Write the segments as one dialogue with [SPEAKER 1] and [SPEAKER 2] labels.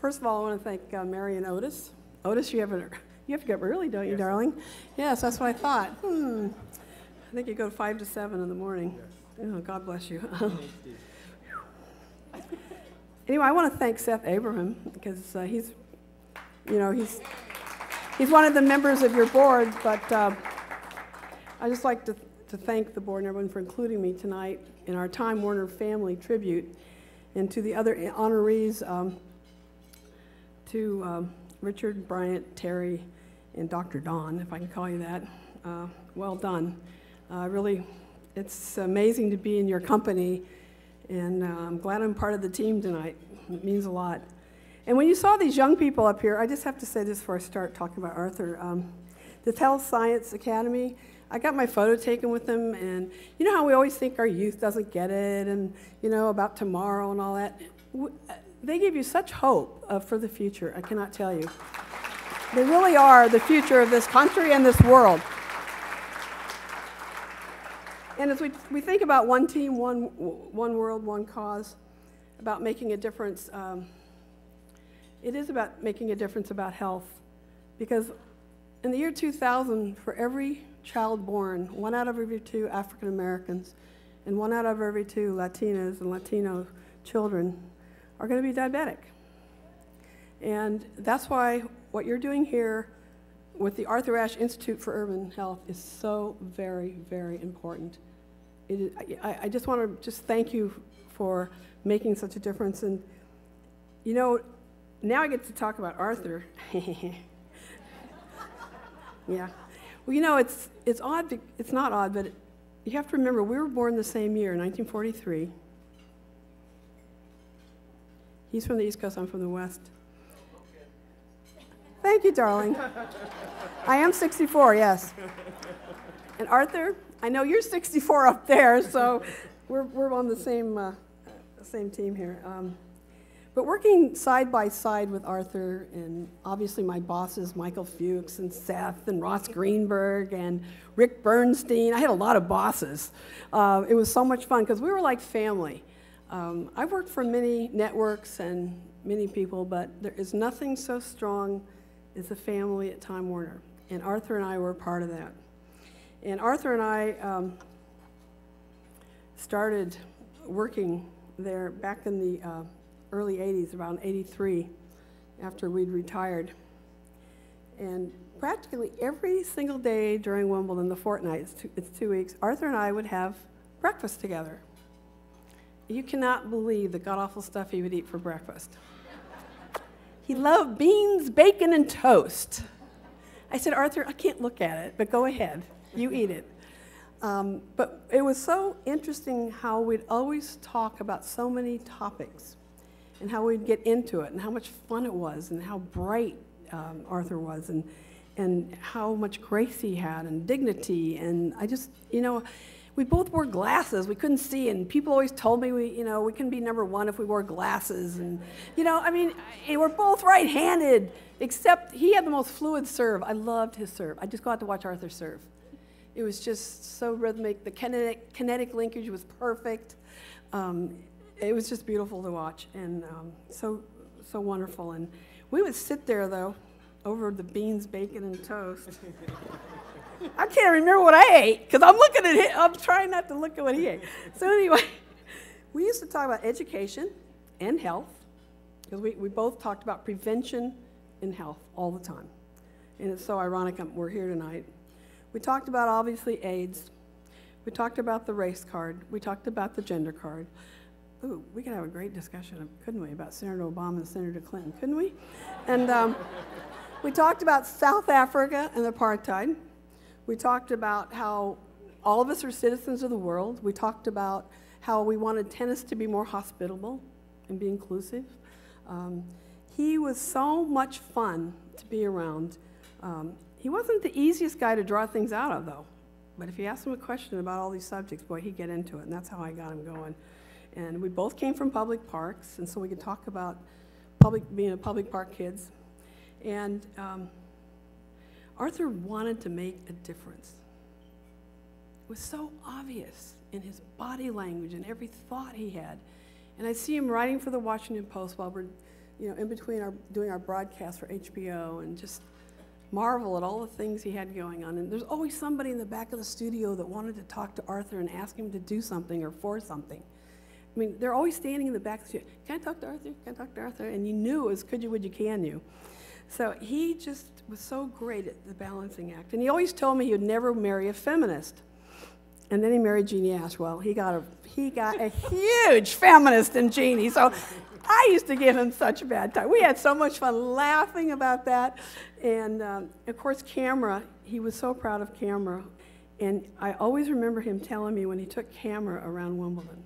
[SPEAKER 1] First of all, I want to thank Mary and Otis. Otis, you have to get early, don't you, darling? Yes, that's what I thought. I think you go 5 to 7 in the morning. Yes. Oh, God bless you. Anyway, I want to thank Seth Abraham because he's one of the members of your board, but I just like to thank the board and everyone for including me tonight in our Time Warner family tribute, and to the other honorees, to Richard, Bryant, Terry, and Dr. Don, if I can call you that. Well done. Really, it's amazing to be in your company, and I'm glad I'm part of the team tonight. It means a lot. And when you saw these young people up here, I just have to say this before I start talking about Arthur. The Health Science Academy, I got my photo taken with them, and you know how we always think our youth doesn't get it, and you know, about tomorrow and all that. They give you such hope for the future, I cannot tell you. They really are the future of this country and this world. And as we think about one team, one world, one cause, about making a difference, it is about making a difference about health. Because in the year 2000, for every child born, 1 out of every 2 African Americans and 1 out of every 2 Latinas and Latino children are going to be diabetic. And that's why what you're doing here with the Arthur Ashe Institute for Urban Health is so very, very important. I just want to thank you for making such a difference. And you know, now I get to talk about Arthur. Yeah. Well, you know, it's odd. It's not odd, but you have to remember we were born the same year, 1943. He's from the East Coast. I'm from the West. Thank you, darling. I am 64, yes. And Arthur, I know you're 64 up there, so we're on the same team here. But working side by side with Arthur, and obviously my bosses, Michael Fuchs and Seth and Ross Greenberg and Rick Bernstein, I had a lot of bosses. It was so much fun because we were like family. I've worked for many networks and many people, but there is nothing so strong as the family at Time Warner. And Arthur and I were a part of that. And Arthur and I started working there back in the early 80s, around 83, after we'd retired. And practically every single day during Wimbledon, the fortnight, it's 2 weeks, Arthur and I would have breakfast together. You cannot believe the god-awful stuff he would eat for breakfast. He loved beans, bacon, and toast. I said, Arthur, I can't look at it, but go ahead. You eat it. But it was so interesting how we'd always talk about so many topics and how we'd get into it and how much fun it was and how bright Arthur was and how much grace he had and dignity. And I just, you know, we both wore glasses. We couldn't see, and people always told me we couldn't be number 1 if we wore glasses. And, you know, I mean, we're both right-handed, except he had the most fluid serve. I loved his serve. I just got to watch Arthur serve. It was just so rhythmic. The kinetic linkage was perfect. It was just beautiful to watch, and so wonderful. And we would sit there, though, over the beans, bacon, and toast. I can't remember what I ate, because I'm looking at him. I'm trying not to look at what he ate. So anyway, we used to talk about education and health, because we both talked about prevention and health all the time. And it's so ironic we're here tonight. We talked about, obviously, AIDS. We talked about the race card. We talked about the gender card. Ooh, we could have a great discussion, couldn't we, about Senator Obama and Senator Clinton, couldn't we? And we talked about South Africa and apartheid. We talked about how all of us are citizens of the world. We talked about how we wanted tennis to be more hospitable and be inclusive. He was so much fun to be around. He wasn't the easiest guy to draw things out of, though. But if you asked him a question about all these subjects, boy, he'd get into it, and that's how I got him going. And we both came from public parks, and so we could talk about being a public park kids. And Arthur wanted to make a difference. It was so obvious in his body language and every thought he had. And I see him writing for the Washington Post while we're in between doing our broadcast for HBO, and just marvel at all the things he had going on. And there's always somebody in the back of the studio that wanted to talk to Arthur and ask him to do something or for something. I mean, they're always standing in the back of the studio. Can I talk to Arthur? Can I talk to Arthur? And you knew it was could you, would you, can you. So he just was so great at the balancing act. And he always told me he would never marry a feminist. And then he married Jeannie Ashe. Well, he got a huge feminist in Jeannie. So I used to give him such a bad time. We had so much fun laughing about that. And of course, Camera, he was so proud of Camera. And I always remember him telling me when he took Camera around Wimbledon.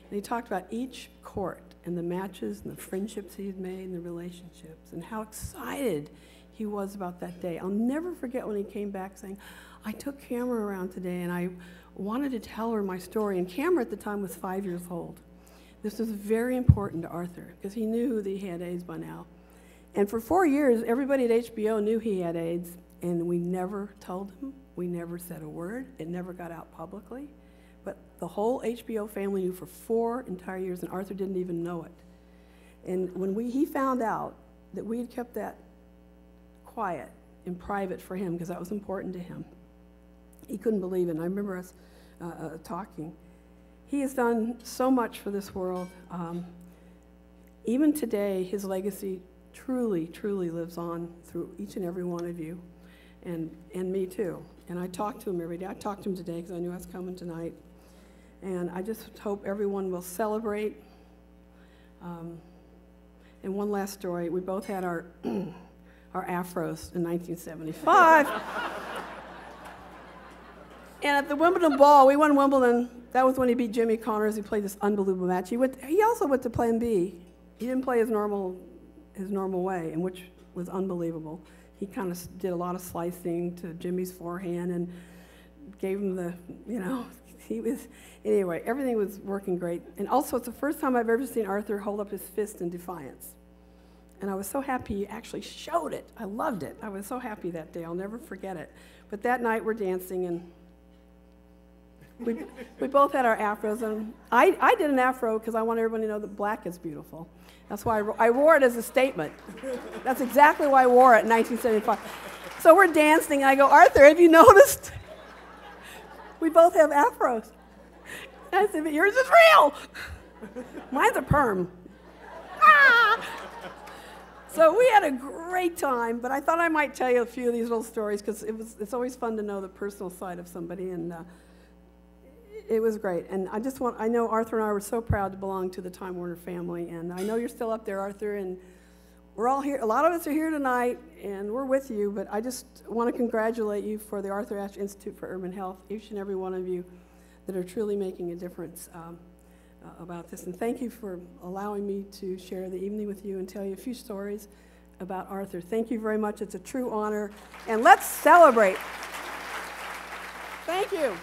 [SPEAKER 1] And he talked about each court and the matches and the friendships he had made and the relationships and how excited he was about that day. I'll never forget when he came back saying, I took Camera around today and I wanted to tell her my story. And Camera at the time was 5 years old. This was very important to Arthur because he knew that he had AIDS by now. And for 4 years, everybody at HBO knew he had AIDS, and we never told him. We never said a word. It never got out publicly. But the whole HBO family knew for 4 entire years, and Arthur didn't even know it. And when he found out that we had kept that quiet and private for him, because that was important to him, he couldn't believe it. And I remember us talking. He has done so much for this world. Even today, his legacy truly, truly lives on through each and every one of you, and me too. And I talk to him every day. I talked to him today because I knew I was coming tonight. And I just hope everyone will celebrate. And one last story. We both had our afros in 1975. And at the Wimbledon ball, we won Wimbledon. That was when he beat Jimmy Connors. He played this unbelievable match. He also went to Plan B. He didn't play his normal way, and which was unbelievable. He kind of did a lot of slicing to Jimmy's forehand and gave him the, anyway, everything was working great. And also, it's the first time I've ever seen Arthur hold up his fist in defiance. And I was so happy he actually showed it. I loved it. I was so happy that day. I'll never forget it. But that night, we're dancing, and we both had our afros, and I did an afro because I want everyone to know that black is beautiful. That's why I wore it as a statement. That's exactly why I wore it in 1975. So we're dancing, and I go, Arthur, have you noticed? We both have afros. And I said, but yours is real. Mine's a perm. Ah! So we had a great time, but I thought I might tell you a few of these little stories because it's always fun to know the personal side of somebody, and it was great. And I know Arthur and I were so proud to belong to the Time Warner family, and I know you're still up there, Arthur, and we're all here. A lot of us are here tonight, and we're with you, but I just want to congratulate you for the Arthur Ashe Institute for Urban Health, each and every one of you that are truly making a difference about this. And thank you for allowing me to share the evening with you and tell you a few stories about Arthur. Thank you very much. It's a true honor, and let's celebrate. Thank you.